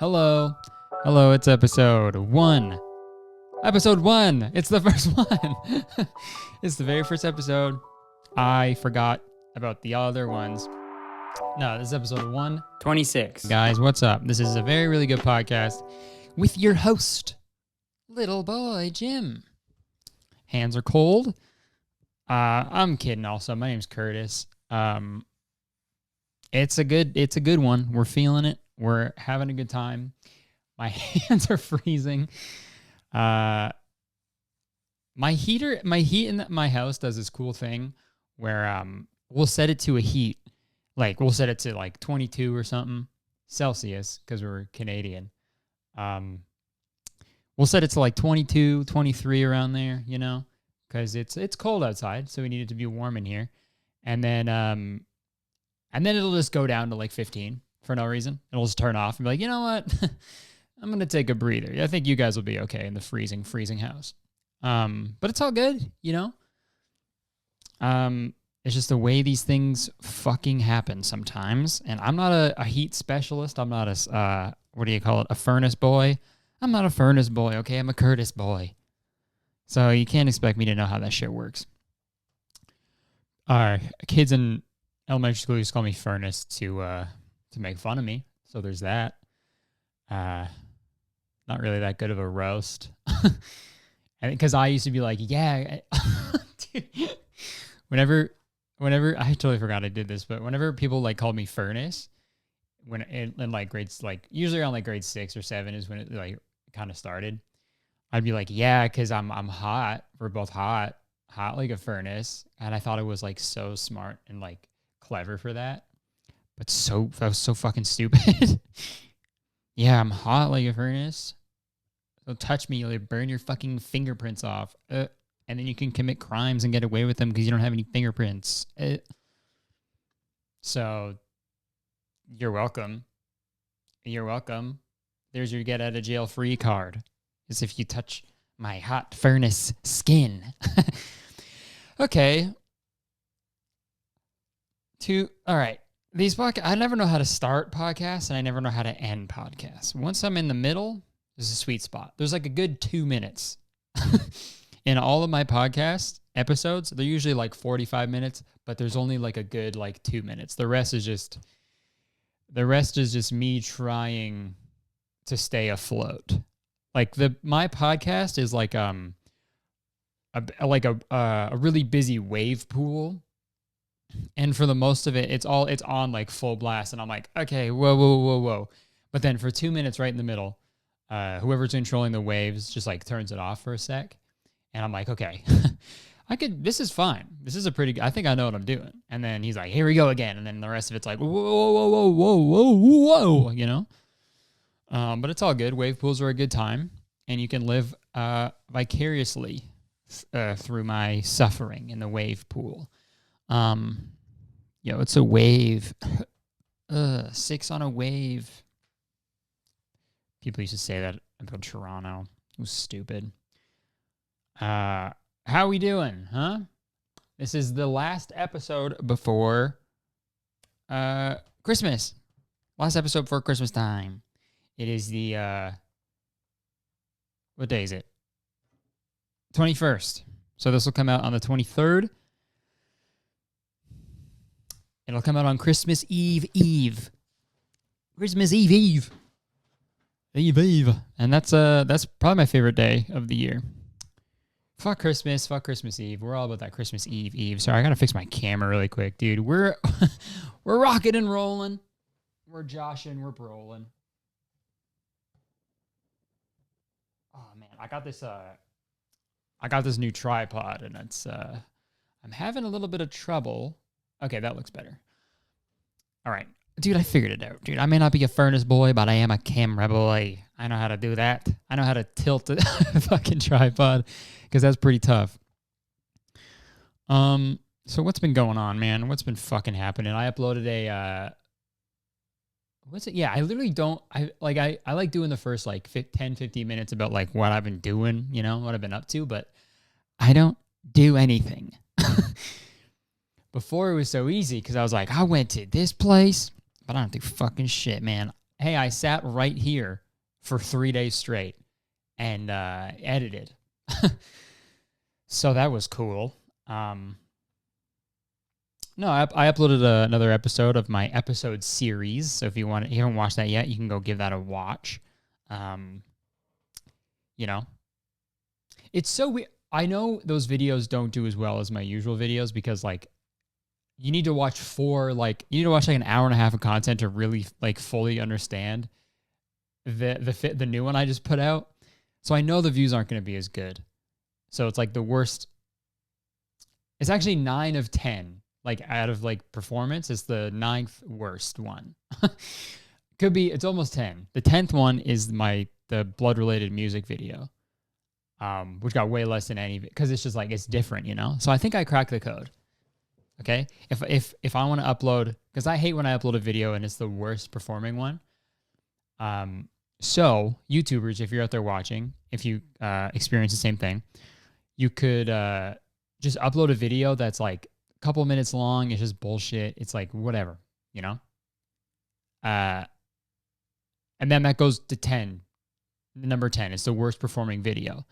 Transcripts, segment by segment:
Hello. Hello, it's episode 1. Episode 1! It's the first one! It's the very first episode. I forgot about the other ones. No, this is episode 126. Guys, what's up? This is a very, really good podcast with your host, little boy Jim. Hands are cold. I'm kidding also. My name's Curtis. It's a good one. We're feeling it. We're having a good time. My hands are freezing. My heat in my house does this cool thing where we'll set it to a heat. Like we'll set it to like 22 or something Celsius because we're Canadian. We'll set it to like 22, 23 around there, you know, because it's cold outside, so we need it to be warm in here. And then it'll just go down to like 15 for no reason. It'll just turn off and be like, you know what? I'm going to take a breather. I think you guys will be okay in the freezing house. But it's all good, you know? It's just the way these things fucking happen sometimes. And I'm not a heat specialist. I'm not a furnace boy. I'm not a furnace boy, okay? I'm a Curtis boy. So you can't expect me to know how that shit works. Kids in elementary school used to call me Furnace to make fun of me. So there's that. Not really that good of a roast. And because I used to be like, yeah, dude, whenever I totally forgot I did this, but whenever people like called me Furnace, when in like grades, like usually around like grade 6 or 7 is when it like kind of started. I'd be like, yeah, because I'm hot. We're both hot like a furnace, and I thought it was like so smart and like clever for that, but that was so fucking stupid. Yeah, I'm hot like a furnace. Don't touch me, you'll burn your fucking fingerprints off. And then you can commit crimes and get away with them because you don't have any fingerprints. So, you're welcome. You're welcome. There's your get out of jail free card. As if you touch my hot furnace skin. Okay. All right. These podcasts, I never know how to start podcasts and I never know how to end podcasts. Once I'm in the middle, there's a sweet spot. There's like a good 2 minutes. In all of my podcast episodes, they're usually like 45 minutes, but there's only like a good like 2 minutes. The rest is just me trying to stay afloat. Like my podcast is like a really busy wave pool. And for the most of it, it's on like full blast. And I'm like, okay, whoa. But then for 2 minutes right in the middle, whoever's controlling the waves just like turns it off for a sec. And I'm like, okay, this is fine. This is I think I know what I'm doing. And then he's like, here we go again. And then the rest of it's like, whoa, you know? But it's all good. Wave pools are a good time. And you can live vicariously through my suffering in the wave pool. It's a wave. 6 on a wave. People used to say that about Toronto. It was stupid. How we doing, huh? This is the last episode before Christmas. Last episode before Christmas time. It is the what day is it? 21st. So this will come out on the 23rd. It'll come out on Christmas Eve. Christmas Eve. And that's probably my favorite day of the year. Fuck Christmas Eve. We're all about that Christmas Eve. Sorry, I gotta fix my camera really quick, dude. We're rocking and rolling. We're joshing, we're brolling. Oh man, I got this new tripod and it's I'm having a little bit of trouble. Okay, that looks better. All right. Dude, I figured it out. Dude, I may not be a furnace boy, but I am a camera boy. I know how to do that. I know how to tilt a fucking tripod because that's pretty tough. So what's been going on, man? What's been fucking happening? I uploaded what's it? Yeah, I literally don't, I like doing the first like 10, 15 minutes about like what I've been doing, you know, what I've been up to, but I don't do anything. Before it was so easy because I was like, I went to this place, but I don't do fucking shit, man. hey, I sat right here for 3 days straight and edited. So that was cool. No, I uploaded another episode of my episode series. So if you haven't watched that yet, you can go give that a watch. You know, it's so weird. I know those videos don't do as well as my usual videos because like you need to watch like an hour and a half of content to really like fully understand the new one I just put out. So I know the views aren't going to be as good. So it's like the worst. It's actually 9 of 10. Like out of like performance, it's the 9th worst one. It's almost 10. The 10th one is the blood related music video, which got way less than any of it because it's just like it's different, you know. So I think I cracked the code. Okay, if I want to upload, because I hate when I upload a video and it's the worst performing one. So YouTubers, if you're out there watching, if you experience the same thing, you could just upload a video that's like couple minutes long. It's just bullshit. It's like whatever, you know. And then that goes to 10. Number 10 is the worst performing video.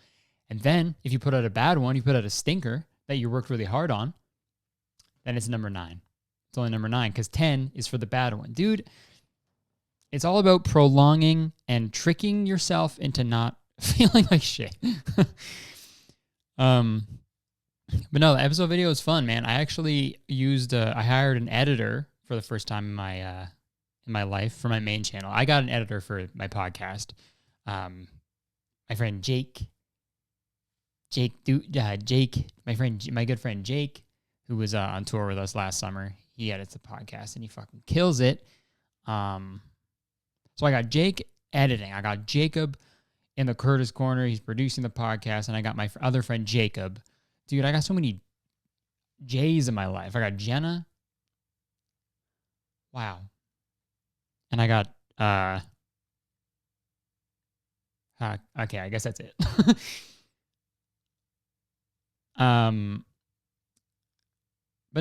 And then if you put out a bad one, you put out a stinker that you worked really hard on, then it's number 9. It's only number 9 because 10 is for the bad one, dude. It's all about prolonging and tricking yourself into not feeling like shit. But no, the episode video is fun, man. I actually I hired an editor for the first time in my life for my main channel. I got an editor for my podcast. My friend Jake, my good friend Jake, who was on tour with us last summer. He edits the podcast and he fucking kills it. So I got Jake editing. I got Jacob in the Curtis corner. He's producing the podcast, and I got my other friend Jacob. Dude, I got so many J's in my life. I got Jenna. Wow. And I got, okay, I guess that's it. But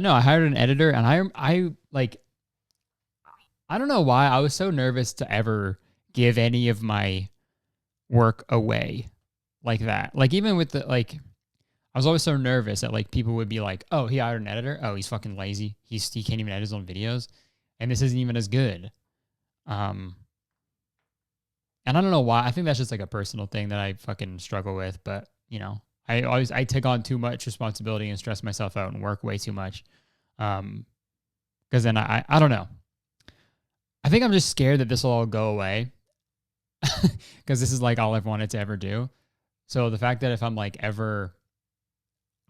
no, I hired an editor, and I don't know why I was so nervous to ever give any of my work away like that. Like even with I was always so nervous that like people would be like, "Oh, he hired an editor. Oh, he's fucking lazy. He can't even edit his own videos, and this isn't even as good." And I don't know why. I think that's just like a personal thing that I fucking struggle with. But you know, I take on too much responsibility and stress myself out and work way too much. Because then I don't know. I think I'm just scared that this will all go away because this is like all I've wanted to ever do. So the fact that if I'm like ever,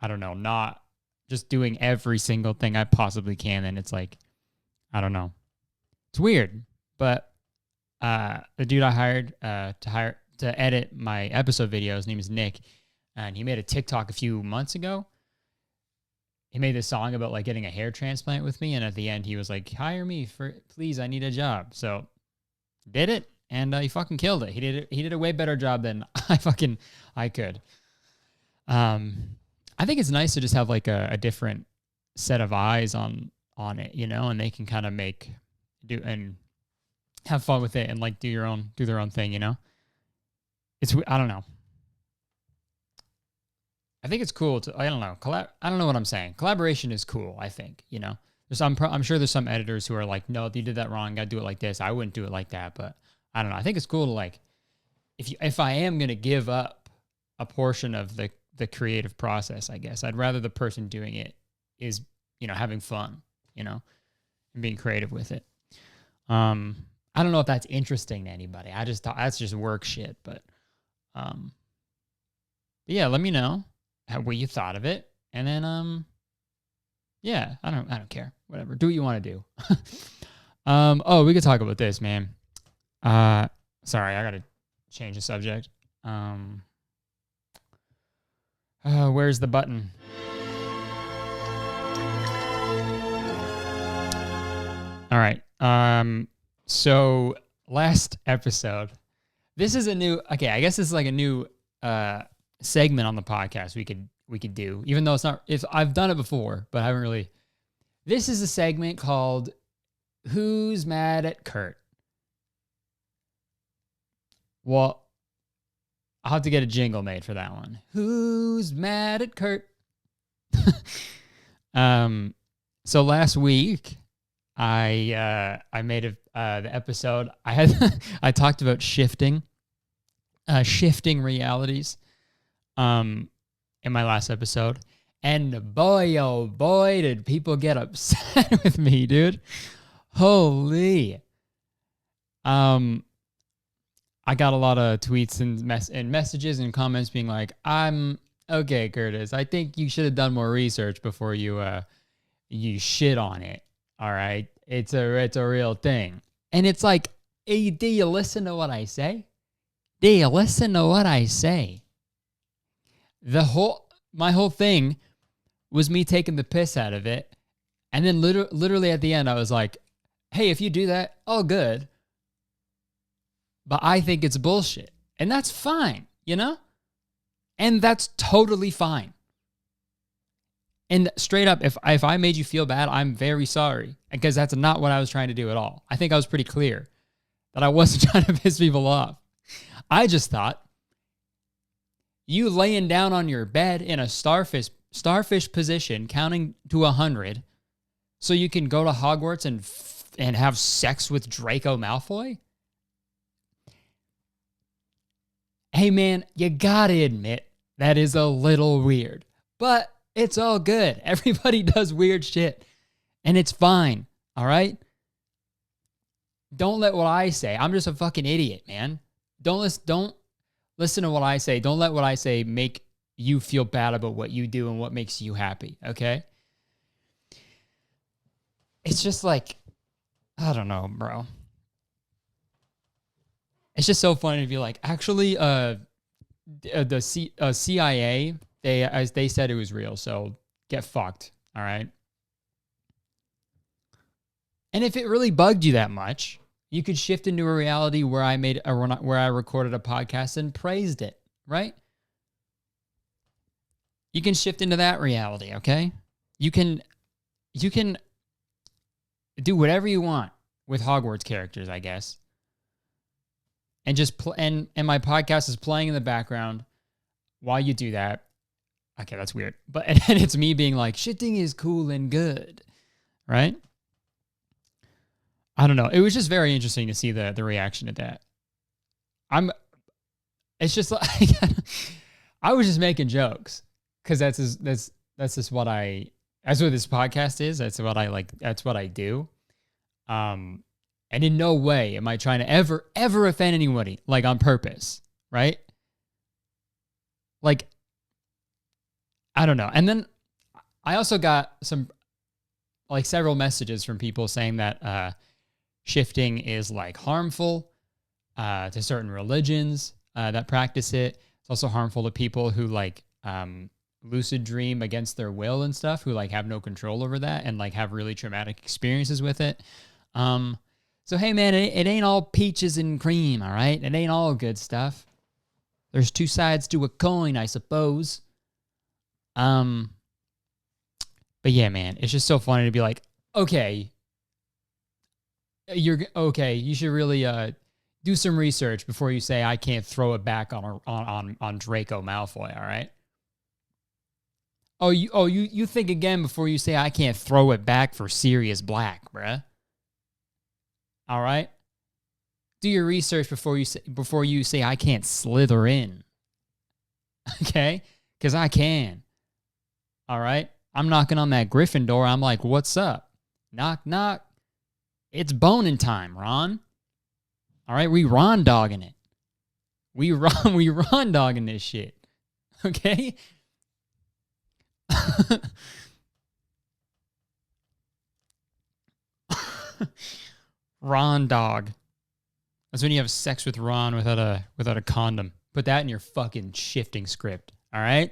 I don't know, not just doing every single thing I possibly can, then it's like, I don't know. It's weird, but the dude I hired to edit my episode videos, his name is Nick, and he made a TikTok a few months ago. He made this song about like getting a hair transplant with me, and at the end he was like, "Hire me please, I need a job." So did it, and he fucking killed it. He did a way better job than I could. I think it's nice to just have like a different set of eyes on it, you know, and they can kind of and have fun with it and like do their own thing, you know. I don't know. I think it's cool I don't know. I don't know what I'm saying. Collaboration is cool, I think, you know. I'm sure there's some editors who are like, "No, you did that wrong. Got to do it like this." I wouldn't do it like that, but I don't know. I think it's cool to like, if I am going to give up a portion of the creative process, I guess I'd rather the person doing it is, you know, having fun, you know, and being creative with it. I don't know if that's interesting to anybody. I just thought that's just work shit, but yeah, let me know what you thought of it, and then yeah, I don't care. Whatever, do what you want to do. Oh, we could talk about this, man. Sorry, I gotta change the subject. Where's the button? All right. So last episode, this is I guess this is like a new segment on the podcast we could do, even though I've done it before, but I haven't really. This is a segment called Who's Mad at Kurt? Well, I'll have to get a jingle made for that one. Who's mad at Kurt? So last week I made the episode. I talked about shifting realities in my last episode. And boy, oh boy, did people get upset with me, dude. Holy. I got a lot of tweets and messages and comments being like, "I'm okay, Curtis. I think you should have done more research before you shit on it. All right, it's a real thing." And it's like, hey, do you listen to what I say? Do you listen to what I say? My whole thing was me taking the piss out of it, and then literally at the end, I was like, "Hey, if you do that, all good. But I think it's bullshit." And that's fine, you know? And that's totally fine. And straight up, if I made you feel bad, I'm very sorry. Because that's not what I was trying to do at all. I think I was pretty clear that I wasn't trying to piss people off. I just thought you laying down on your bed in a starfish position, counting to 100, so you can go to Hogwarts and have sex with Draco Malfoy? Hey man, you gotta admit, that is a little weird. But it's all good. Everybody does weird shit. And it's fine, all right? Don't let what I say. I'm just a fucking idiot, man. Don't listen to what I say. Don't let what I say make you feel bad about what you do and what makes you happy, okay? It's just like, I don't know, bro. It's just so funny to be like, actually, the CIA, they said it was real, so get fucked, all right? And if it really bugged you that much, you could shift into a reality where I recorded a podcast and praised it, right? You can shift into that reality, okay? You can do whatever you want with Hogwarts characters, I guess. And just and my podcast is playing in the background while you do that. Okay, that's weird. But and it's me being like, shitting is cool and good, right? I don't know. It was just very interesting to see the reaction to that. It's just like I was just making jokes because that's just what that's what this podcast is. That's what I like. That's what I do. And in no way am I trying to ever offend anybody, like on purpose, right? Like, I don't know. And then I also got several messages from people saying that shifting is like harmful to certain religions that practice it. It's also harmful to people who like lucid dream against their will and stuff, who like have no control over that and like have really traumatic experiences with it. So, hey, man, it ain't all peaches and cream, all right? It ain't all good stuff. There's two sides to a coin, I suppose. But yeah, man, it's just so funny to be like, okay, you should really do some research before you say I can't throw it back on Draco Malfoy, all right? You think again before you say I can't throw it back for Sirius Black, bruh. All right? Do your research before you say I can't slither in. Okay? Because I can. All right? I'm knocking on that Griffin door. I'm like, what's up? Knock, knock. It's boning time, Ron. All right? We Ron dogging it. We Ron dogging this shit. Okay? Ron dog. That's when you have sex with Ron without a condom. Put that in your fucking shifting script. All right?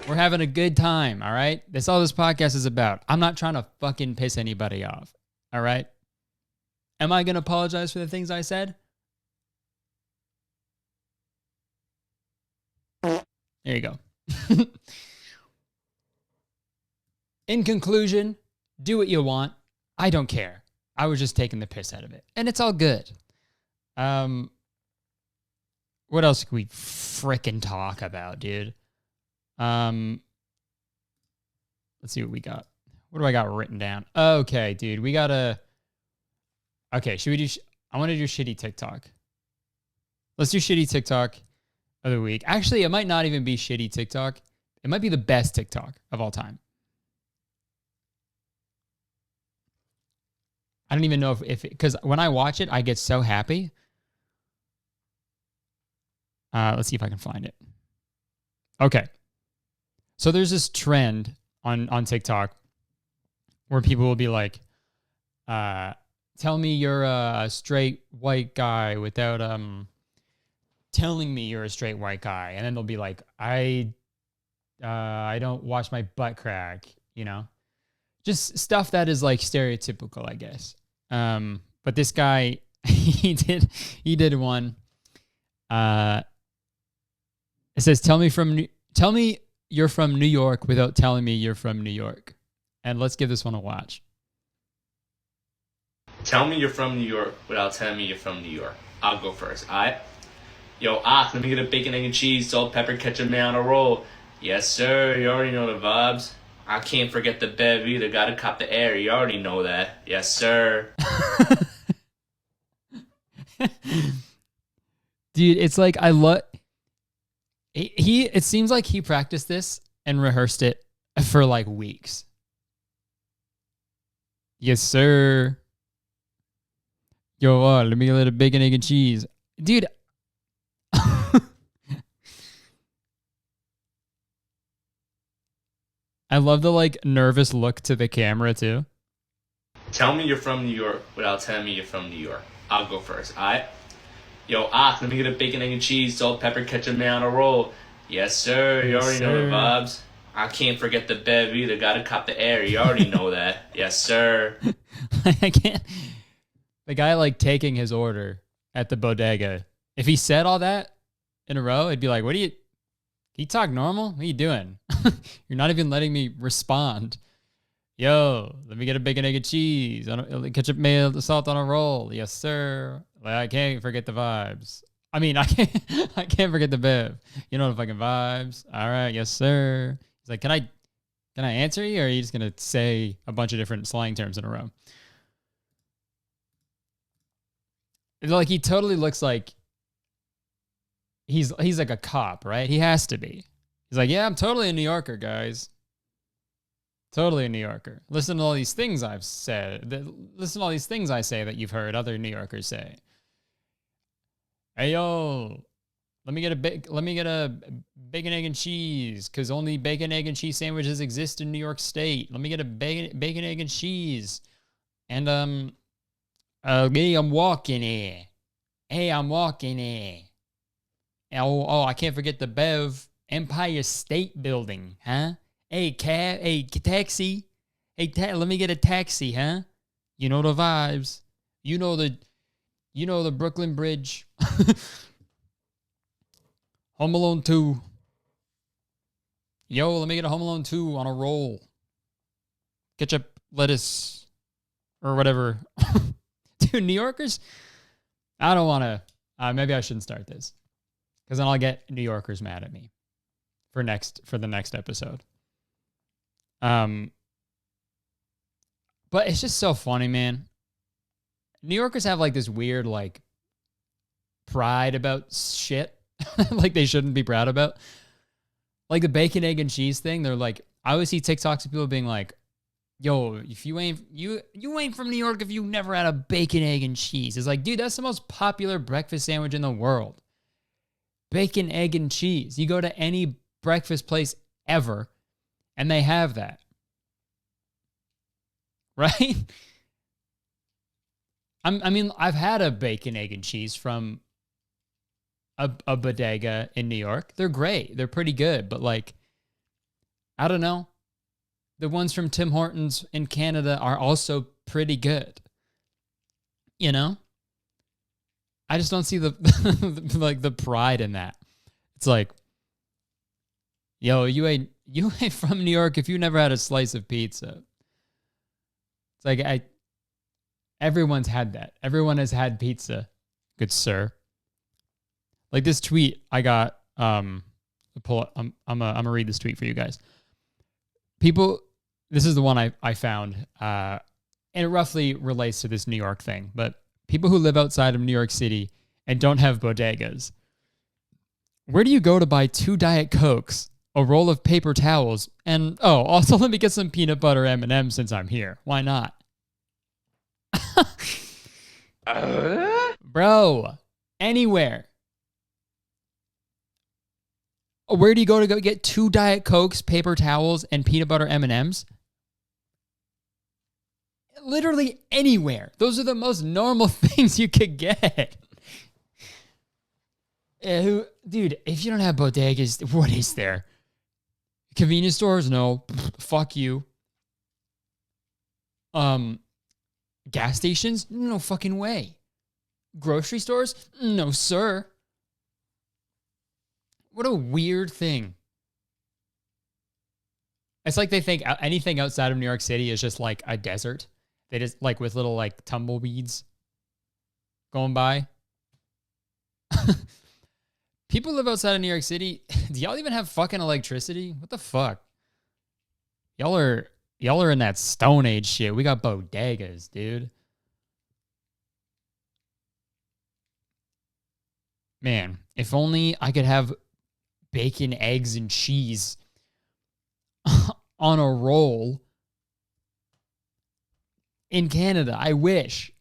We're having a good time, all right? That's all this podcast is about. I'm not trying to fucking piss anybody off, all right? Am I going to apologize for the things I said? There you go. In conclusion, Do what you want. I don't care. I was just taking the piss out of it. And it's all good. What else can we frickin' talk about, dude? Let's see what we got. What do I got written down? Okay, dude. We gotta... Okay, should we do... I want to do shitty TikTok. Let's do shitty TikTok of the week. Actually, it might not even be shitty TikTok. It might be the best TikTok of all time. I don't even know if because when I watch it, I get so happy. Let's see if I can find it. Okay. So there's this trend on TikTok where people will be like, tell me you're a straight white guy without telling me you're a straight white guy. And then they'll be like, I don't watch my butt crack, you know? Just stuff that is like stereotypical, I guess. But this guy, he did one. It says, tell me you're from New York without telling me you're from New York. And let's give this one a watch. Tell me you're from New York without telling me you're from New York. I'll go first, alright? Yo, let me get a bacon, egg, and cheese, salt, pepper, ketchup, mayo on a roll. Yes, sir, you already know the vibes. I can't forget the bev either, gotta cop the air, you already know that. Yes, sir. Dude, it's like I love... It seems like he practiced this and rehearsed it for like weeks. Yes, sir. Yo, let me get a little bacon, egg, and cheese. Dude. I love the like nervous look to the camera too. Tell me you're from New York without telling me you're from New York. I'll go first, alright? Yo, let me get a bacon, egg, and cheese, salt, pepper, ketchup, mayo on a roll. Yes, sir, you already know the vibes. I can't forget the bev either, gotta cop the air, you already know that. Yes, sir. I can't... The guy like taking his order at the bodega. If he said all that in a row, it'd be like, can you talk normal? What are you doing? You're not even letting me respond. Yo, let me get a bacon, egg, and cheese. Ketchup, mayo, salt on a roll. Yes, sir. I can't forget the vibes. I mean, I can't forget the bev. You know the fucking vibes. All right, yes, sir. He's like, can I answer you, or are you just gonna say a bunch of different slang terms in a row? It's like he totally looks like he's like a cop, right? He has to be. He's like, yeah, I'm totally a New Yorker, guys. Totally a New Yorker. Listen to all these things I've said. Listen to all these things I say that you've heard other New Yorkers say. Hey yo, let me get a bacon, egg, and cheese, because only bacon, egg, and cheese sandwiches exist in New York State. Let me get a bacon, egg, and cheese. And hey, I'm walking here. Hey, I'm walking here. Oh, I can't forget the Bev Empire State Building, huh? Hey, cab, hey, taxi. Hey, let me get a taxi, huh? You know the vibes. You know the Brooklyn Bridge. Home Alone 2. Yo, let me get a Home Alone 2 on a roll. Ketchup, lettuce, or whatever. Dude, New Yorkers, I don't want to, maybe I shouldn't start this, because then I'll get New Yorkers mad at me for the next episode. But it's just so funny, man. New Yorkers have like this weird like pride about shit like they shouldn't be proud about. Like the bacon, egg, and cheese thing. They're like, I always see TikToks of people being like, yo, if you ain't from New York if you never had a bacon, egg, and cheese. It's like, dude, that's the most popular breakfast sandwich in the world. Bacon, egg, and cheese. You go to any breakfast place ever, and they have that. Right? I mean, I've had a bacon, egg, and cheese from a bodega in New York. They're great. They're pretty good. But like, I don't know. The ones from Tim Hortons in Canada are also pretty good. You know? I just don't see the like the pride in that. It's like, yo, you ain't from New York if you never had a slice of pizza. It's like everyone's had that. Everyone has had pizza, good sir. Like this tweet I got. Pull. I'm gonna read this tweet for you guys. People, this is the one I found, and it roughly relates to this New York thing. But people who live outside of New York City and don't have bodegas, where do you go to buy 2 Diet Cokes, a roll of paper towels, and also let me get some peanut butter M&Ms since I'm here. Why not? Bro, anywhere. Where do you go to get 2 Diet Cokes, paper towels, and peanut butter M&Ms? Literally anywhere. Those are the most normal things you could get. Dude, if you don't have bodegas, what is there? Convenience stores? No. Fuck you. Gas stations? No fucking way. Grocery stores? No, sir. What a weird thing. It's like they think anything outside of New York City is just like a desert. They just like with little like tumbleweeds going by. People live outside of New York City. Do y'all even have fucking electricity? What the fuck? Y'all are in that Stone Age shit. We got bodegas, dude. Man, if only I could have bacon, eggs, and cheese on a roll in Canada. I wish.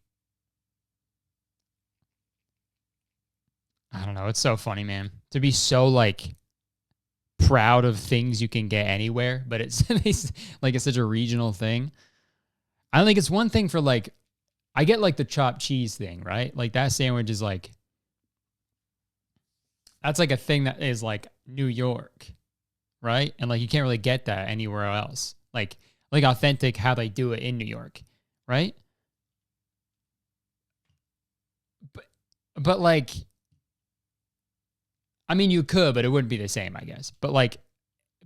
I don't know. It's so funny, man. To be so like proud of things you can get anywhere, but it's like it's such a regional thing. I don't think it's one thing for like, I get like the chopped cheese thing, right? Like that sandwich is like, that's like a thing that is like New York, right? And like you can't really get that anywhere else. Like authentic how they do it in New York, right? But like, I mean, you could, but it wouldn't be the same, I guess. But like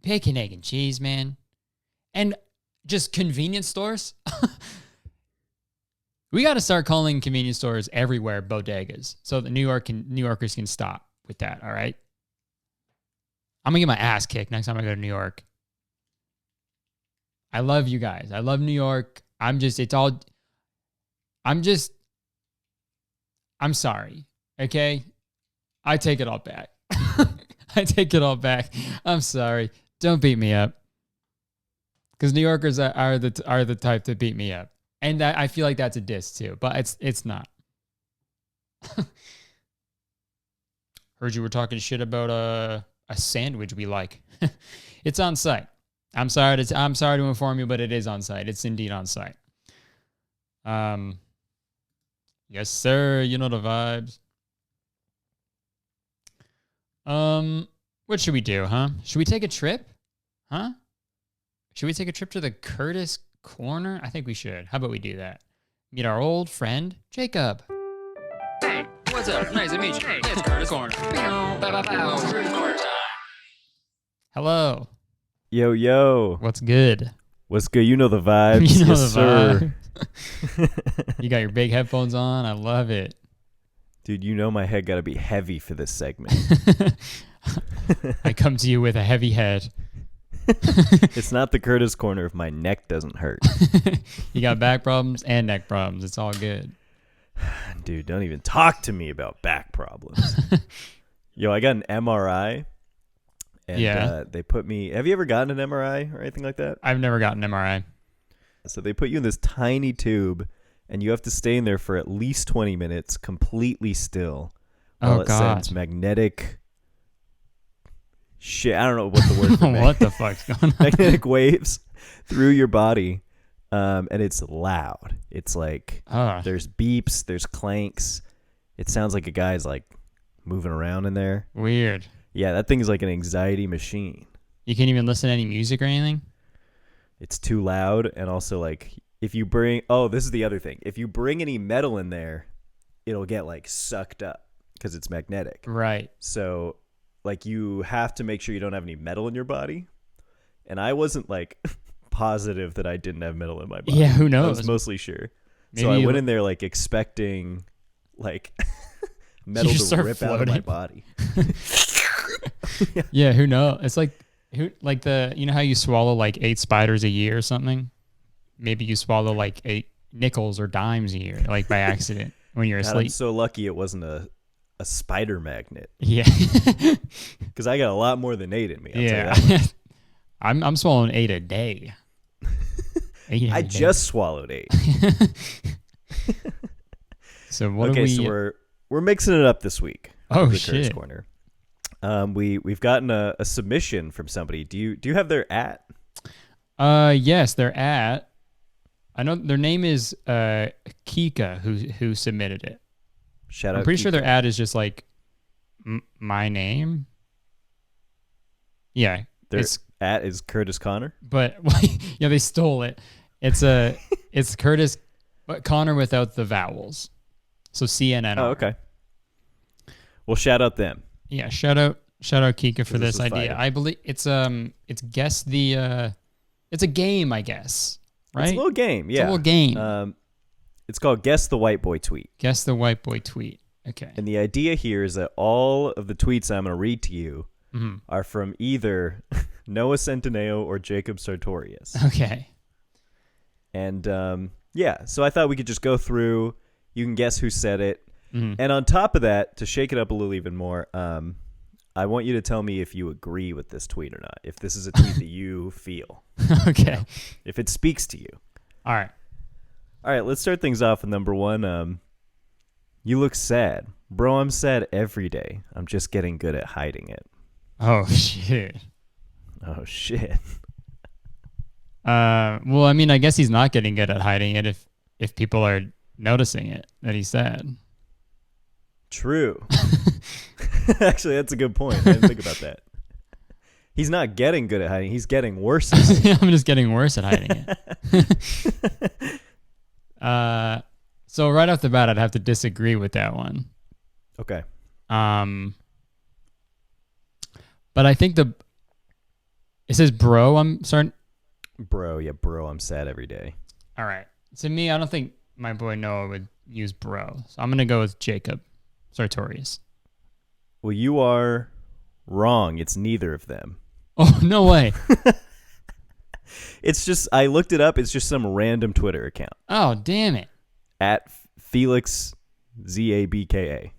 bacon, egg, and cheese, man. And just convenience stores. We got to start calling convenience stores everywhere bodegas so that New Yorkers can stop with that, all right? I'm going to get my ass kicked next time I go to New York. I love you guys. I love New York. I'm sorry, okay? I take it all back. I take it all back. I'm sorry. Don't beat me up. Because New Yorkers are the type to beat me up. And I feel like that's a diss too, but it's not. Heard you were talking shit about a sandwich we like. It's on site. I'm sorry to inform you, but it is on site. It's indeed on site. Yes, sir. You know the vibes. What should we do, huh? Should we take a trip? Huh? Should we take a trip to the Curtis Corner? I think we should. How about we do that? Meet our old friend, Jacob. Hey, what's up? Nice to meet you. It's Curtis Corner. Hello. Yo, yo. What's good? What's good? You know the vibes. You know yes, the sir. You got your big headphones on. I love it. Dude, you know my head got to be heavy for this segment. I come to you with a heavy head. It's not the Curtis Corner if my neck doesn't hurt. You got back problems and neck problems. It's all good. Dude, don't even talk to me about back problems. Yo, I got an MRI. And they put me... Have you ever gotten an MRI or anything like that? I've never gotten an MRI. So they put you in this tiny tube, and you have to stay in there for at least 20 minutes, completely still, while it sends magnetic... Shit, I don't know what the word for what the fuck's going on? Magnetic waves through your body, and it's loud. It's like there's beeps, there's clanks. It sounds like a guy's like moving around in there. Weird. Yeah, that thing is like an anxiety machine. You can't even listen to any music or anything? It's too loud, and also like if you bring... Oh, this is the other thing. If you bring any metal in there, it'll get like sucked up because it's magnetic. Right. So... like you have to make sure you don't have any metal in your body. And I wasn't like positive that I didn't have metal in my body. Yeah, who knows? I was mostly sure. Maybe so I went in there like expecting like metal to rip out of my body. Yeah, who knows? It's like you know how you swallow like 8 spiders a year or something? Maybe you swallow like 8 nickels or dimes a year, like by accident when you're asleep. I'm so lucky it wasn't a spider magnet. Yeah. Because I got a lot more than 8 in me. I'll yeah. tell you that much. I'm swallowing 8 a day. I just swallowed 8. So what are we? So we're mixing it up this week. Oh the shit! Curtis Corner. We've gotten a submission from somebody. Do you have their @? Yes, their @. I know their name is Kika, who submitted it. Shout out. I'm pretty Kika. sure their @ is just like my name. Yeah, their @ is Curtis Connor. But yeah, they stole it. It's Curtis, but Connor without the vowels. So CNNR. Oh, okay. Well, shout out them. Yeah, shout out Kika for this idea. Fire. I believe it's guess the it's a game, I guess. Right? It's a little game, yeah. It's a little game. It's called Guess the White Boy Tweet. Guess the White Boy Tweet. Okay. And the idea here is that all of the tweets I'm going to read to you are from either Noah Centineo or Jacob Sartorius. Okay. And yeah, so I thought we could just go through. You can guess who said it. And on top of that, to shake it up a little even more, I want you to tell me if you agree with this tweet or not. If this is a tweet that you feel. Okay. You know, if it speaks to you. All right. All right, let's start things off with number 1. You look sad. Bro, I'm sad every day. I'm just getting good at hiding it. Oh, shit. Oh, shit. Well, I mean, I guess he's not getting good at hiding it if people are noticing it, that he's sad. True. Actually, that's a good point. I didn't think about that. He's not getting good at hiding. He's getting worse at hiding. I'm just getting worse at hiding it. So right off the bat, I'd have to disagree with that one. Okay. But I think it says bro, I'm sorry. Bro, yeah, bro, I'm sad every day. All right. To me, I don't think my boy Noah would use bro. So I'm going to go with Jacob Sartorius. Well, you are wrong. It's neither of them. Oh, no way. It's just, I looked it up. It's just some random Twitter account. Oh, damn it. At Felix Zabka.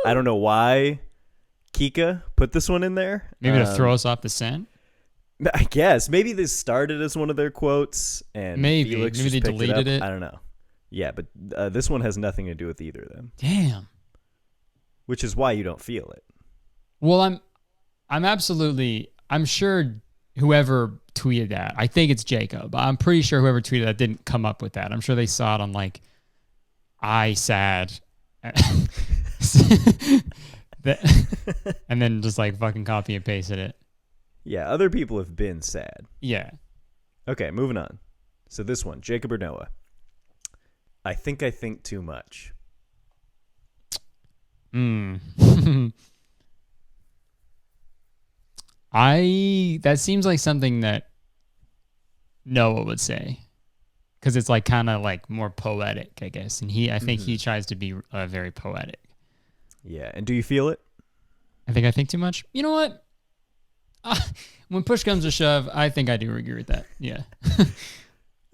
I don't know why Kika put this one in there. Maybe to throw us off the scent? I guess. Maybe this started as one of their quotes, and Felix maybe just they picked deleted it. I don't know. Yeah, but this one has nothing to do with either of them. Damn. Which is why you don't feel it. Well, I'm sure whoever tweeted that, I think it's Jacob. I'm pretty sure whoever tweeted that didn't come up with that. I'm sure they saw it on like sad. And then just like fucking copy and pasted it. Yeah, other people have been sad. Yeah. Okay, moving on. So this one, Jacob or Noah. I think too much. That seems like something that Noah would say, because it's like kind of like more poetic, I guess. And I think he tries to be very poetic. Yeah, and do you feel it? I think too much. You know what? When push comes to shove, I think I do agree with that. Yeah.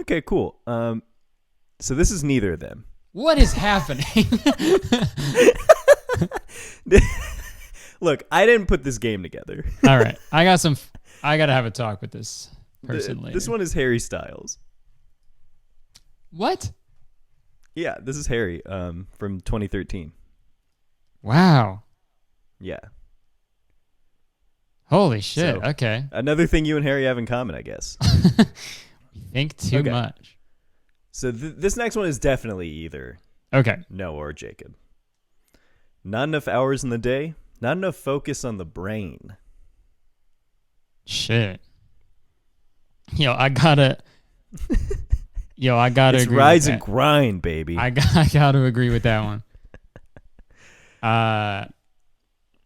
Okay, cool. So this is neither of them. What is happening? Look, I didn't put this game together. All right. I got to have a talk with this person later. This one is Harry Styles. What? Yeah, this is Harry from 2013. Wow. Yeah. Holy shit. So, okay. Another thing you and Harry have in common, I guess. You think too much. So this next one is definitely either Noah or Jacob. Not enough hours in the day. Not enough focus on the brain. Shit. I gotta It's agree rise with and that. grind, baby. I gotta agree with that one.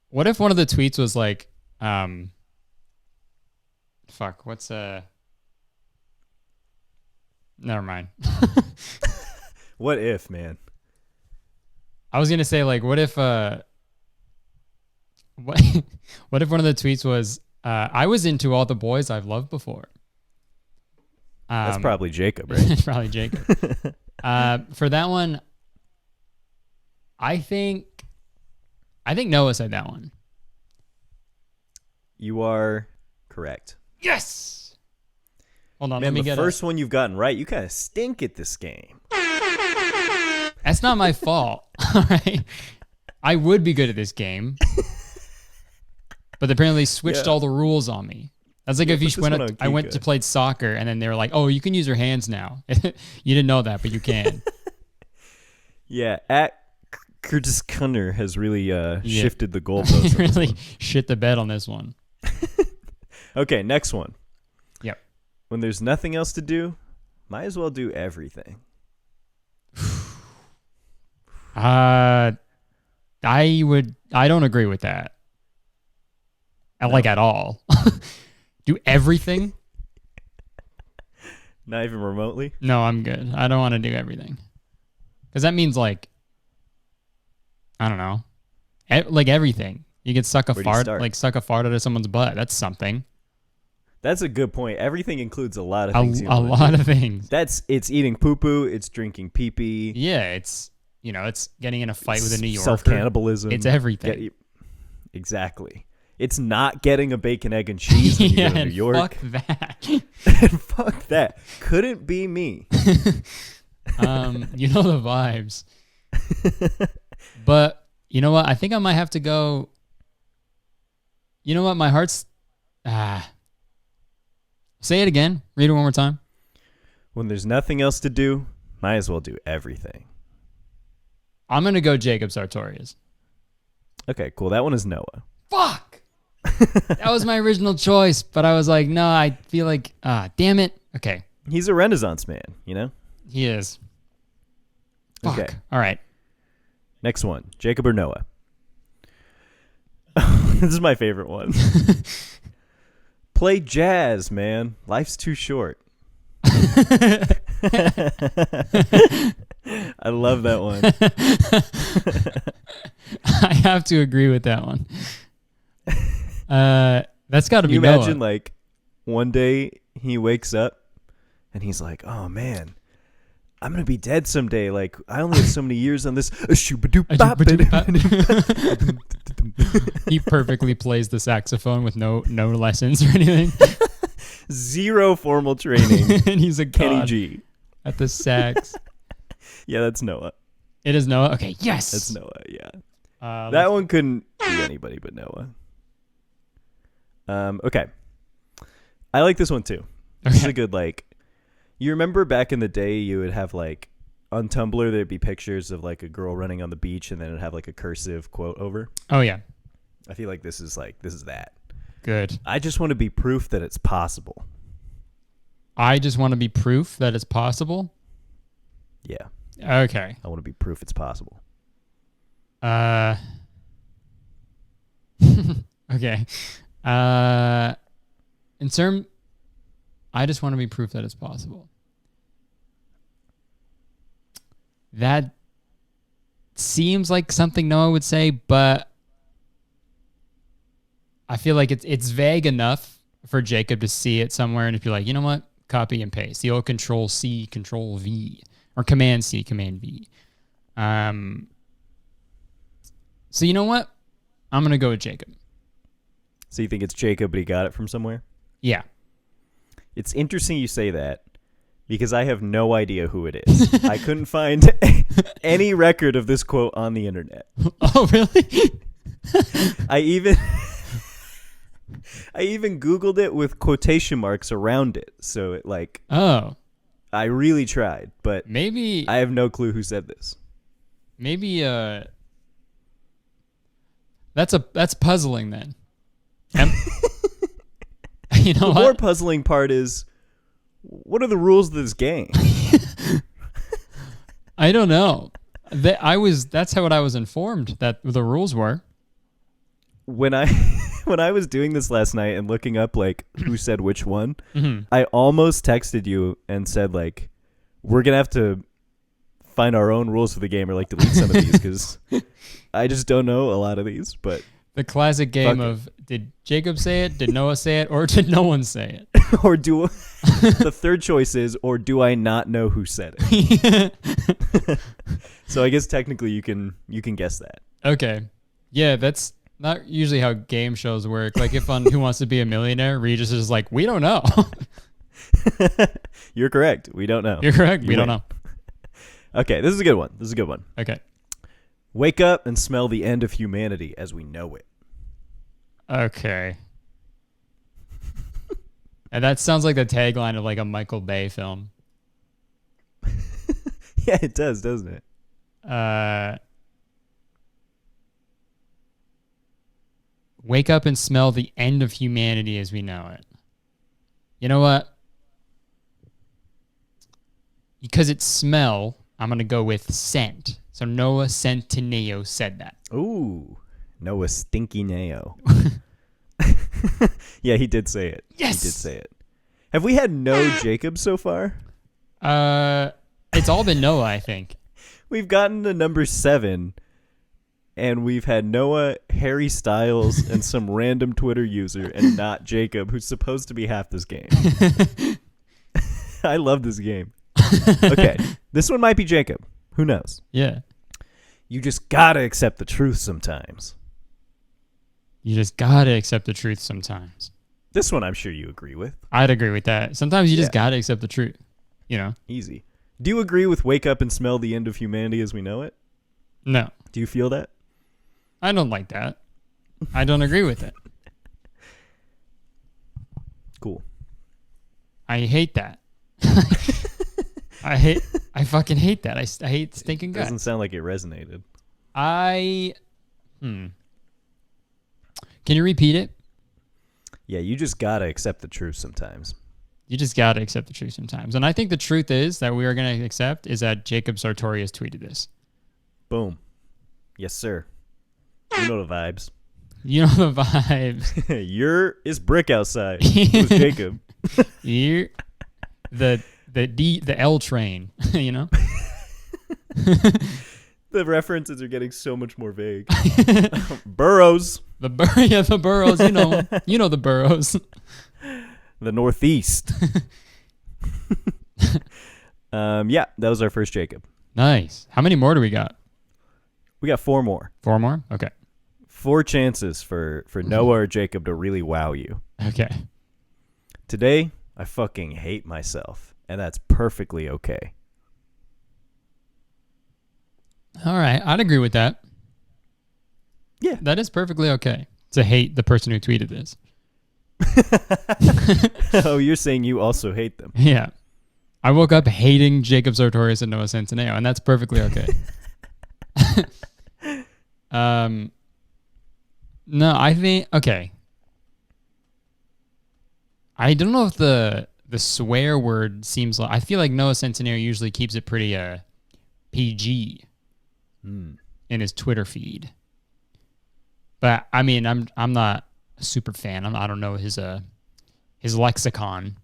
What if one of the tweets was like, Never mind. What if, man? I was gonna say like, what if what what if one of the tweets was I was into all the boys I've loved before. That's probably Jacob, right? It's probably Jacob. For that one, I think Noah said that one. You are correct. Yes. Hold on, Man, let me the get first one you've gotten right. You kind of stink at this game. That's not my fault. All right. I would be good at this game, but apparently they switched all the rules on me. That's like if you I went to play soccer and then they were like, "Oh, you can use your hands now." You didn't know that, but you can. Yeah, at Curtis Cunner has really shifted the goalposts. Really shit the bed on this one. Okay, next one. Yep. When there's nothing else to do, might as well do everything. I don't agree with that. Like at all. Do everything? Not even remotely? No, I'm good. I don't want to do everything. Because that means like, I don't know. Like everything. You could suck a fart out of someone's butt. That's something. That's a good point. Everything includes a lot of things. A lot of things. It's eating poo-poo, it's drinking pee-pee. Yeah, it's getting in a fight with a New Yorker. Self-cannibalism. It's everything. Exactly. It's not getting a bacon, egg, and cheese when you go to New York. Fuck that. Fuck that. Couldn't be me. You know the vibes. But you know what? I think I might have to go. You know what? My heart's. Say it again. Read it one more time. When there's nothing else to do, might as well do everything. I'm going to go Jacob Sartorius. Okay, cool. That one is Noah. Fuck! That was my original choice, but I was like, no, I feel like, damn it. Okay. He's a Renaissance man, you know? He is. Fuck. Okay. All right. Next one. Jacob or Noah? This is my favorite one. Play jazz, man. Life's too short. I love that one. I have to agree with that one. That's got to be Noah. Can you imagine, like, one day he wakes up and he's like, oh, man, I'm going to be dead someday. Like, I only have so many years on this. He perfectly plays the saxophone with no lessons or anything. Zero formal training. And he's a Kenny god G at the sax. Yeah, that's Noah. It is Noah? Okay, yes. That's Noah, yeah. That one couldn't be anybody but Noah. Okay. I like this one too. This is a good, like, you remember back in the day you would have, like, on Tumblr there'd be pictures of, like, a girl running on the beach and then it'd have, like, a cursive quote over. Oh, yeah. I feel like this is that. Good. I just want to be proof that it's possible. I just want to be proof that it's possible? Yeah. Okay. I want to be proof it's possible. Okay. I just want to be proof that it's possible. That seems like something Noah would say, but I feel like it's vague enough for Jacob to see it somewhere and to be like, you know what? Copy and paste. The old Control C, Control V, or Command C, Command V. So you know what? I'm going to go with Jacob. So you think it's Jacob, but he got it from somewhere? Yeah. It's interesting you say that because I have no idea who it is. I couldn't find any record of this quote on the internet. Oh, really? I even Googled it with quotation marks around it. So it like, oh, I really tried, but maybe I have no clue who said this. Maybe that's puzzling then. You know, the more puzzling part is, what are the rules of this game? I don't know. That's how I was informed that the rules were. When I was doing this last night and looking up like who said which one, mm-hmm. I almost texted you and said like, we're gonna have to find our own rules for the game or like delete some of these because I just don't know a lot of these. But the classic game of did Jacob say it, did Noah say it, or did no one say it? Or do the third choice is, or do I not know who said it? So I guess technically you can guess that. Okay. Yeah, that's not usually how game shows work. Like if on Who Wants to Be a Millionaire, Regis is like, we don't know. You're correct. We don't know. You're correct. We don't know. Okay, this is a good one. Okay. Wake up and smell the end of humanity as we know it. Okay. And that sounds like the tagline of like a Michael Bay film. Yeah, it does, doesn't it? Wake up and smell the end of humanity as we know it. You know what? Because it's smell, I'm going to go with scent. So Noah Centineo said that. Ooh, Noah Stinky Neo. Yeah, he did say it. Yes! He did say it. Have we had no Jacob so far? It's all been Noah, I think. We've gotten to number 7, and we've had Noah, Harry Styles, and some random Twitter user, and not Jacob, who's supposed to be half this game. I love this game. Okay, this one might be Jacob. Who knows? Yeah. You just gotta accept the truth sometimes. You just gotta accept the truth sometimes. This one I'm sure you agree with. I'd agree with that. Sometimes you just gotta accept the truth. You know? Easy. Do you agree with wake up and smell the end of humanity as we know it? No. Do you feel that? I don't like that. I don't agree with it. Cool. I hate that. I fucking hate that. I hate stinking guts. Doesn't sound like it resonated. Can you repeat it? Yeah, you just gotta accept the truth sometimes. You just gotta accept the truth sometimes. And I think the truth is that we are gonna accept is that Jacob Sartorius tweeted this. Boom. Yes, sir. You know the vibes. You know the vibes. It's brick outside. It was Jacob. You're the L train, you know? The references are getting so much more vague. Boroughs. The boroughs, you know the boroughs. The Northeast. Yeah, that was our first Jacob. Nice. How many more do we got? We got 4 more. 4 more? Okay. 4 chances for Noah or Jacob to really wow you. Okay. Today, I fucking hate myself, and that's perfectly okay. All right. I'd agree with that. Yeah. That is perfectly okay to hate the person who tweeted this. Oh, you're saying you also hate them. Yeah. I woke up hating Jacob Sartorius and Noah Centineo, and that's perfectly okay. No, I think, okay. I don't know if the swear word seems like, I feel like Noah Centineo usually keeps it pretty PG in his Twitter feed. But I mean, I'm not a super fan. I don't know his lexicon.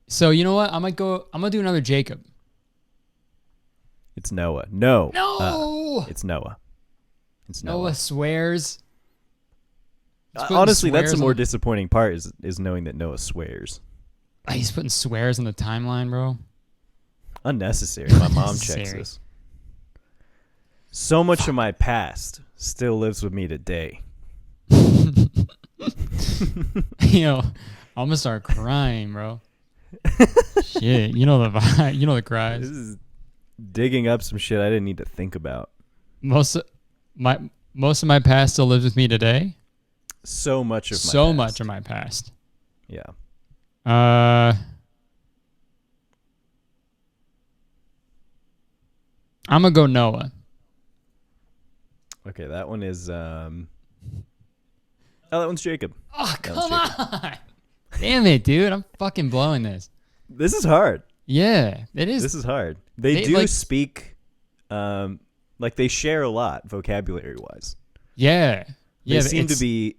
So you know what? I'm gonna do another Jacob. It's Noah. No. It's Noah. It's Noah. Noah swears. Honestly, that's the more disappointing part is knowing that Noah swears. He's putting swears on the timeline, bro. Unnecessary. My mom checks this. So much of my past still lives with me today. Yo, I'm gonna start crying, bro. Shit, you know the vibe, you know the cries. This is digging up some shit I didn't need to think about. Most of my past still lives with me today. So much of my past. Yeah. I'm gonna go Noah. Okay, that one is that one's Jacob. Oh, come on. Damn it, dude. I'm fucking blowing this. This is hard. Yeah, it is. This is hard. They do speak like they share a lot vocabulary wise. Yeah. They seem to be,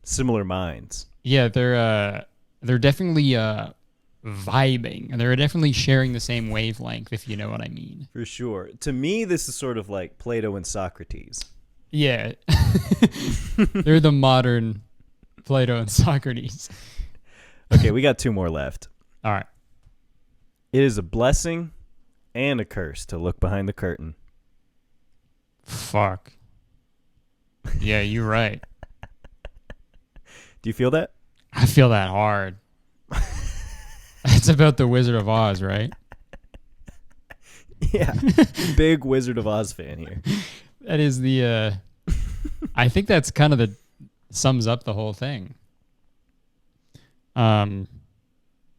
similar minds. Yeah, they're definitely vibing. And they're definitely sharing the same wavelength, if you know what I mean. For sure. To me, this is sort of like Plato and Socrates. Yeah. They're the modern Plato and Socrates. Okay, we got 2 more left. All right. It is a blessing and a curse to look behind the curtain. Fuck. Yeah, you're right. Do you feel that? I feel that hard. It's about the Wizard of Oz, right? Yeah. Big Wizard of Oz fan here. That is the I think that's kind of the sums up the whole thing.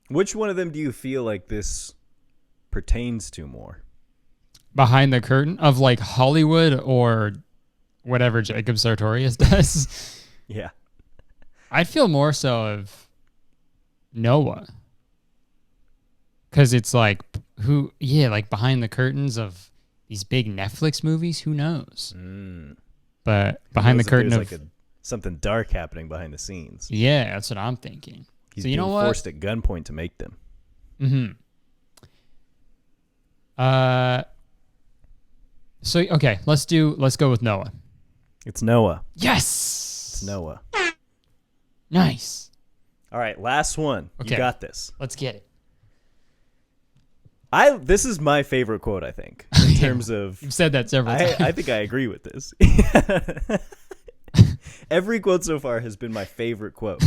Which one of them do you feel like this pertains to more? Behind the curtain of like Hollywood or whatever Jacob Sartorius does. Yeah. I feel more so of Noah. Cause it's like like behind the curtains of these big Netflix movies, who knows? But behind the curtain of like something dark happening behind the scenes. Yeah, that's what I'm thinking. He's so you know being what? forced at gunpoint to make them. So okay, let's go with Noah. It's Noah. Yes. It's Noah. Nice. All right, last one. Okay. You got this. Let's get it. This is my favorite quote, I think, in terms of. You've said that several times. I think I agree with this. Every quote so far has been my favorite quote.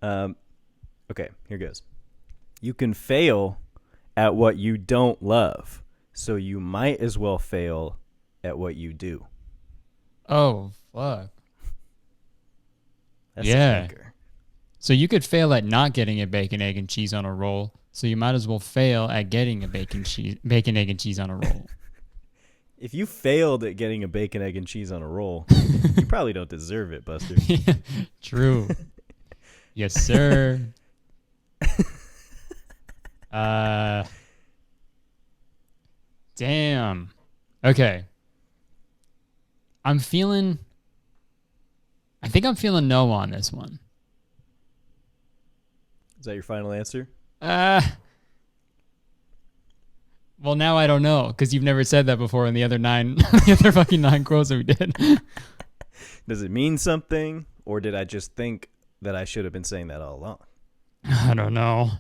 Okay, here goes. You can fail at what you don't love, so you might as well fail at what you do. Oh, fuck. That's Yeah. a thinker. So you could fail at not getting a bacon, egg, and cheese on a roll. So you might as well fail at getting a bacon, egg, and cheese on a roll. If you failed at getting a bacon, egg, and cheese on a roll, you probably don't deserve it, Buster. True. Yes, sir. Damn. Okay. I think I'm feeling no on this one. Is that your final answer? Well, now I don't know because you've never said that before in the other fucking 9 quotes that we did. Does it mean something, or did I just think that I should have been saying that all along? I don't know.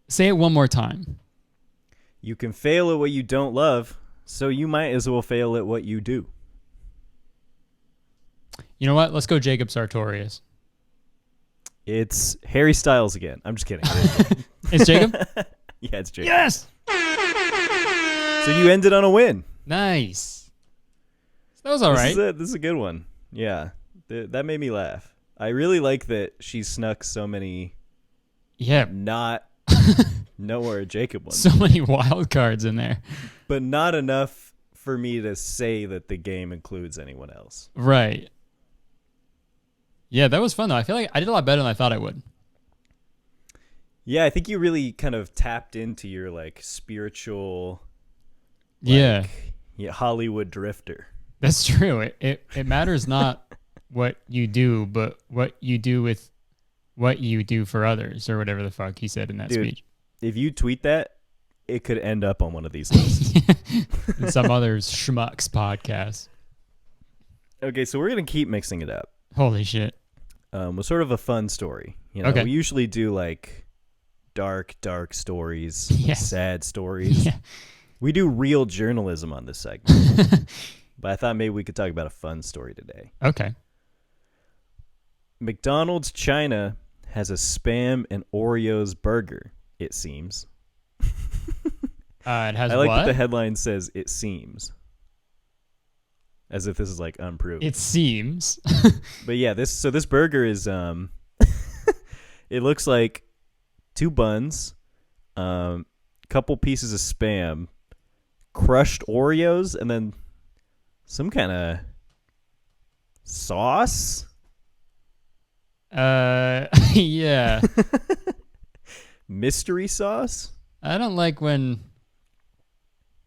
Say it one more time. You can fail at what you don't love, so you might as well fail at what you do. You know what? Let's go Jacob Sartorius. It's Harry Styles again. I'm just kidding. It's Jacob? Yeah, it's Jacob. Yes! So you ended on a win. Nice. That was all right. This is a good one. Yeah, that made me laugh. I really like that she snuck so many not nowhere Jacob ones. So many wild cards in there. But not enough for me to say that the game includes anyone else. Right. Yeah, that was fun though. I feel like I did a lot better than I thought I would. Yeah, I think you really kind of tapped into your like spiritual Hollywood drifter. That's true. It matters not what you do, but what you do with what you do for others, or whatever the fuck he said in that speech. If you tweet that, it could end up on one of these lists. In some other schmucks podcast. Okay, so we're going to keep mixing it up. Holy shit. With sort of a fun story. You know, Okay. We usually do like dark stories, Yes. sad stories. Yeah. We do real journalism on this segment. But I thought maybe we could talk about a fun story today. Okay. McDonald's China has a Spam and Oreos burger, it seems. It has I like what? that the headline says it seems. As if this is like unproven. It seems. But yeah, this burger is it looks like 2 buns, couple pieces of Spam, crushed Oreos, and then some kind of sauce. Yeah. Mystery sauce? I don't like when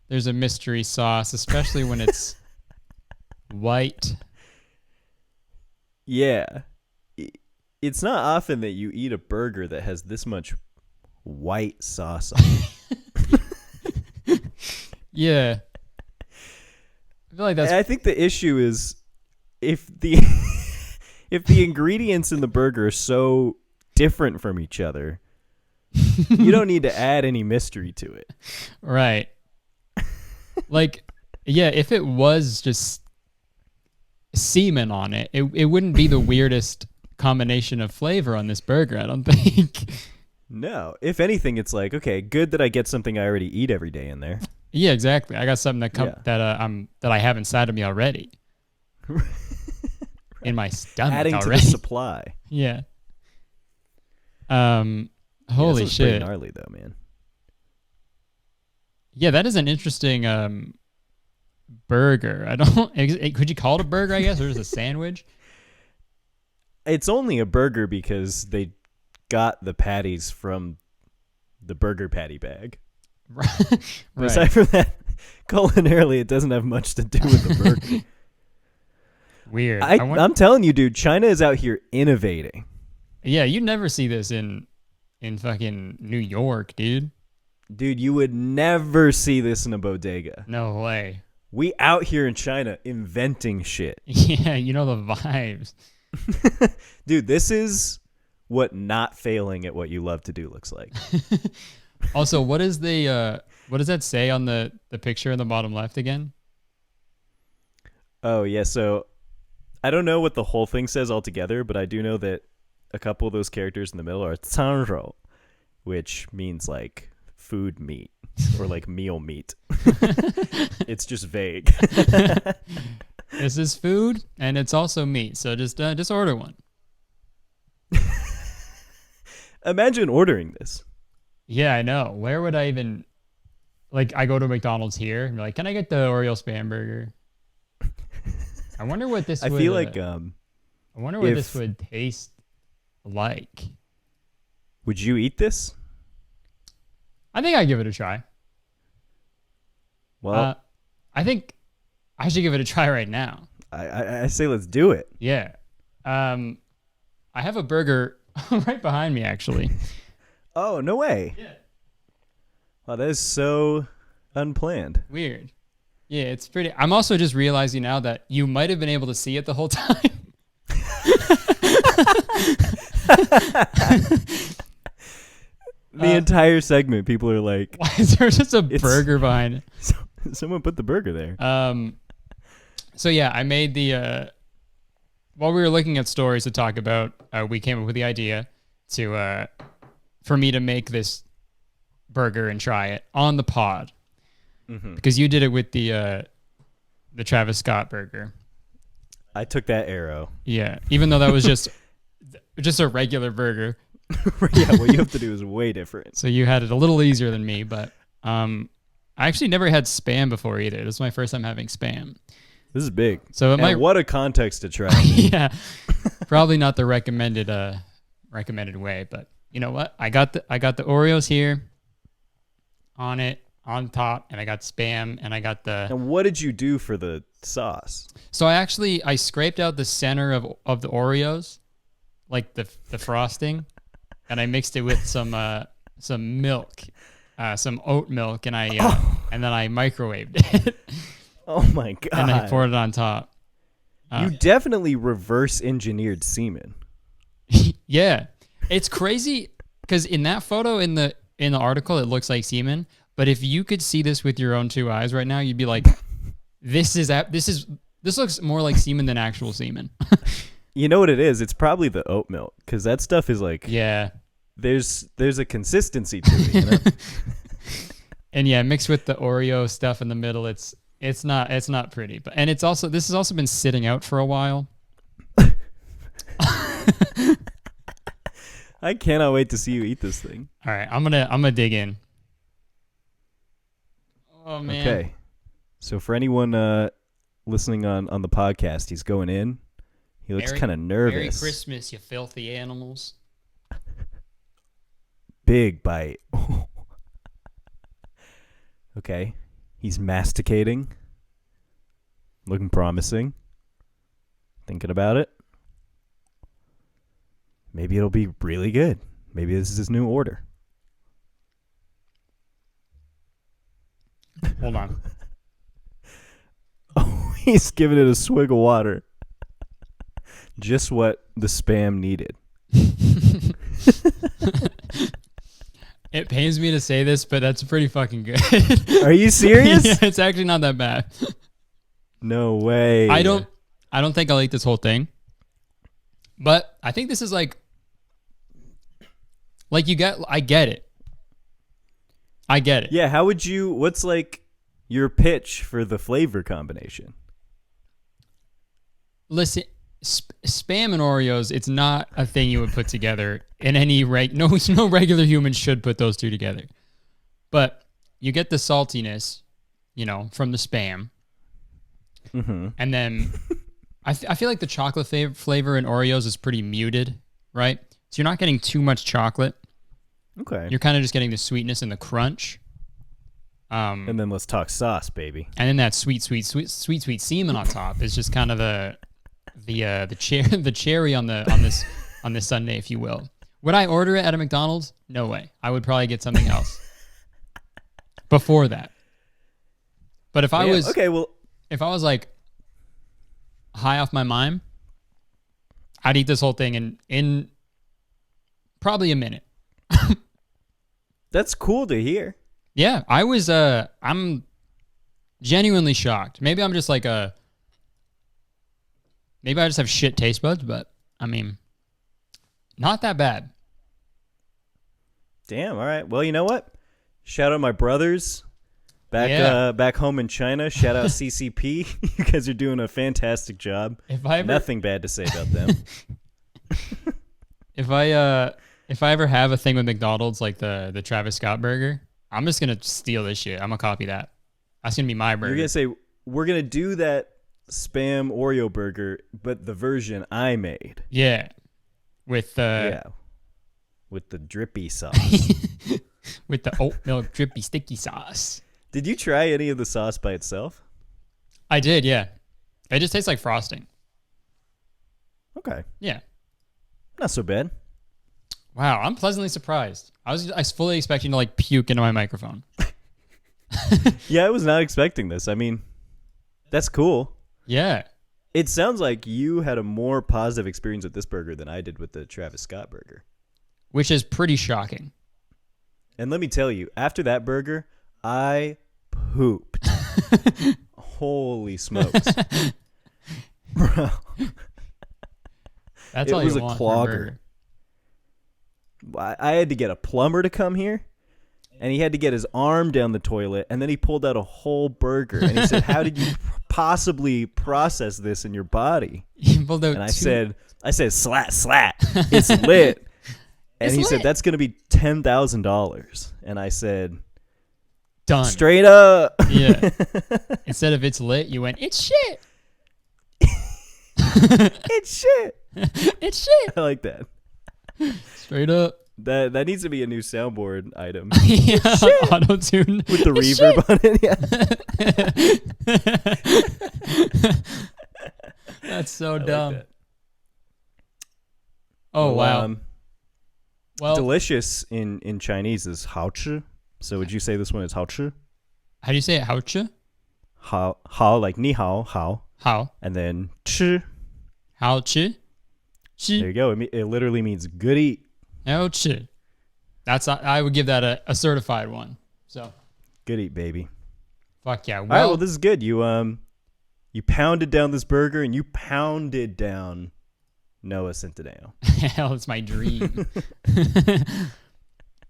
there's a mystery sauce, especially when it's white. Yeah. It's not often that you eat a burger that has this much white sauce on it. Yeah. I feel like that's. And I think the issue is if the if the ingredients in the burger are so different from each other, you don't need to add any mystery to it. Right. Like, yeah, if it was just semen on it, it wouldn't be the weirdest combination of flavor on this burger, I don't think. No. If anything, it's like, okay, good that I get something I already eat every day in there. Yeah, exactly. I got something that I have inside of me already. In my stomach Adding already. to the supply. Yeah. Holy Holy shit. shit. Pretty gnarly though, man. Yeah, that is an interesting burger. I don't. Could you call it a burger? I guess, or is it a sandwich? It's only a burger because they got the patties from the burger patty bag. Right. But aside from that, culinarily, it doesn't have much to do with the burger. Weird. I'm telling you, dude, China is out here innovating. Yeah, you never see this in fucking New York, dude. Dude, you would never see this in a bodega. No way. We out here in China inventing shit. Yeah, you know the vibes. Dude, this is what not failing at what you love to do looks like. Also, what does that say on the picture in the bottom left again? Oh, yeah, so I don't know what the whole thing says altogether, but I do know that a couple of those characters in the middle are 餐肉, which means like food meat or like meal meat. It's just vague. This is food and it's also meat, so just order one. Imagine ordering this. Yeah, I know. Where would I even, like, I go to McDonald's here and be like, can I get the Oreo Spam burger? I wonder what this I would, feel like I wonder what this would taste like. Would you eat this? I think I'd give it a try. Well, I think I should give it a try right now. I say let's do it. Yeah. I have a burger right behind me, actually. Oh, no way. Yeah. Wow, that is so unplanned. Weird. Yeah, it's pretty. I'm also just realizing now that you might have been able to see it the whole time. The entire segment, people are like, why is there just a burger behind it? Someone put the burger there. So yeah, I made the while we were looking at stories to talk about, we came up with the idea to for me to make this burger and try it on the pod. Mm-hmm. Because you did it with the Travis Scott burger. I took that arrow. Yeah, even though that was just a regular burger. Yeah, what you have to do is way different. So you had it a little easier than me, but I actually never had Spam before either. This is my first time having Spam. This is big. So what a context to try. Yeah, probably not the recommended way, but you know what? I got the Oreos here on it on top, and I got Spam, and I got the. And what did you do for the sauce? So I scraped out the center of the Oreos, like the frosting, and I mixed it with some milk, some oat milk, and and then I microwaved it. Oh my god! And I poured it on top. You definitely reverse engineered semen. Yeah, it's crazy because in that photo in the article it looks like semen, but if you could see this with your own two eyes right now, you'd be like, this looks more like semen than actual semen. You know what it is? It's probably the oat milk, because that stuff is like, yeah, there's a consistency to it, you know? And yeah, mixed with the Oreo stuff in the middle, it's not pretty. But this has also been sitting out for a while. I cannot wait to see you eat this thing. All right, I'm gonna dig in. Oh man. Okay. So for anyone listening on the podcast, he's going in. He looks kind of nervous. Merry Christmas, you filthy animals. Big bite. Okay. He's masticating. Looking promising. Thinking about it. maybe it'll be really good. Maybe this is his new order. Hold on. Oh, he's giving it a swig of water. Just what the spam needed. It pains me to say this, but that's pretty fucking good. Are you serious? Yeah, it's actually not that bad. No way. I don't think I'll eat this whole thing. But I think this is like I get it. I get it. Yeah, what's like your pitch for the flavor combination? Listen, Spam and Oreos, it's not a thing you would put together in any no regular human should put those two together. But you get the saltiness, from the Spam. Mm-hmm. And then I feel like the chocolate flavor in Oreos is pretty muted, right? So you're not getting too much chocolate. Okay. You're kind of just getting the sweetness and the crunch. And then let's talk sauce, baby. And then that sweet semen on top is just kind of the cherry on this sundae, if you will. Would I order it at a McDonald's? No way. I would probably get something else before that. But if I was like high off my mind, I'd eat this whole thing in probably a minute. That's cool to hear. Yeah, I'm genuinely shocked. Maybe I'm just like maybe I just have shit taste buds, but I mean, not that bad. Damn, all right. Well, you know what? Shout out my brothers back home in China. Shout out CCP. You guys are doing a fantastic job. Nothing bad to say about them. If I ever have a thing with McDonald's like the Travis Scott burger, I'm just gonna steal this shit. I'm gonna copy that. That's gonna be my burger. You're gonna say we're gonna do that Spam Oreo burger, but the version I made. Yeah, with the drippy sauce. With the oat milk drippy sticky sauce. Did you try any of the sauce by itself? I did, yeah. It just tastes like frosting. Okay. Yeah. Not so bad. Wow, I'm pleasantly surprised. I was fully expecting to like puke into my microphone. Yeah, I was not expecting this. I mean, that's cool. Yeah. It sounds like you had a more positive experience with this burger than I did with the Travis Scott burger. Which is pretty shocking. And let me tell you, after that burger, I pooped. Holy smokes. Bro. That's all you want. It was a clogger. I had to get a plumber to come here, and he had to get his arm down the toilet, and then he pulled out a whole burger. And he said, how did you possibly process this in your body? He pulled out and I said, slat. It's lit. And he said, that's going to be $10,000. And I said, done. Straight up. Yeah. Instead of it's lit, you went, it's shit. It's shit. It's shit. I like that. Straight up. That needs to be a new soundboard item. Yeah, auto-tune. With the It's reverb on it, yeah. That's so dumb. Like that. Oh, wow. Well, delicious in Chinese is 好吃. So would you say this one is 好吃? How do you say it? 好吃? 好, like 你好, 好. 好. And then 吃. 好吃? There you go. It literally means good eat. 好吃. I would give that a certified one. So. Good eat, baby. Fuck yeah. All right, well, this is good. You pounded down this burger, and you pounded down Noah Centineo. Hell, it's my dream.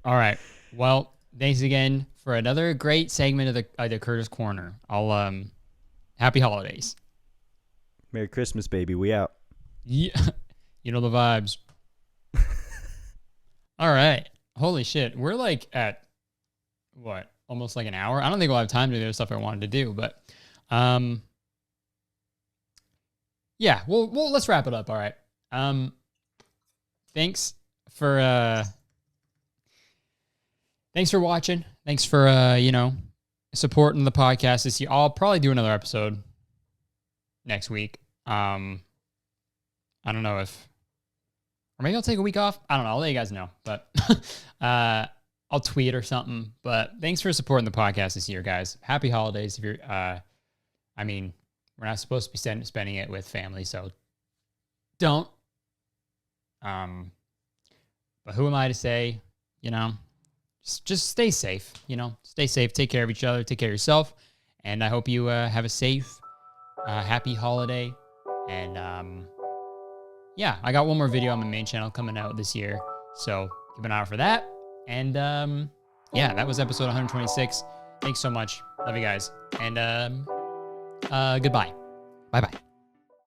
All right. Well, thanks again for another great segment of the Curtis Corner. Happy holidays. Merry Christmas, baby. We out. Yeah. You know the vibes. All right. Holy shit. We're like at what? Almost like an hour. I don't think we'll have time to do the stuff I wanted to do, but yeah, well let's wrap it up. All right. Thanks for watching. Thanks for supporting the podcast this year. I'll probably do another episode next week. I don't know if or maybe I'll take a week off. I don't know. I'll let you guys know, but I'll tweet or something. But thanks for supporting the podcast this year, guys. Happy holidays. If you're, I mean, we're not supposed to be spending it with family, so don't. But who am I to say, you know, just stay safe, you know, stay safe, take care of each other, take care of yourself. And I hope you have a safe, happy holiday. And yeah, I got one more video on my main channel coming out this year, so keep an eye out for that. And yeah, that was episode 126. Thanks so much. Love you guys. And goodbye. Bye-bye.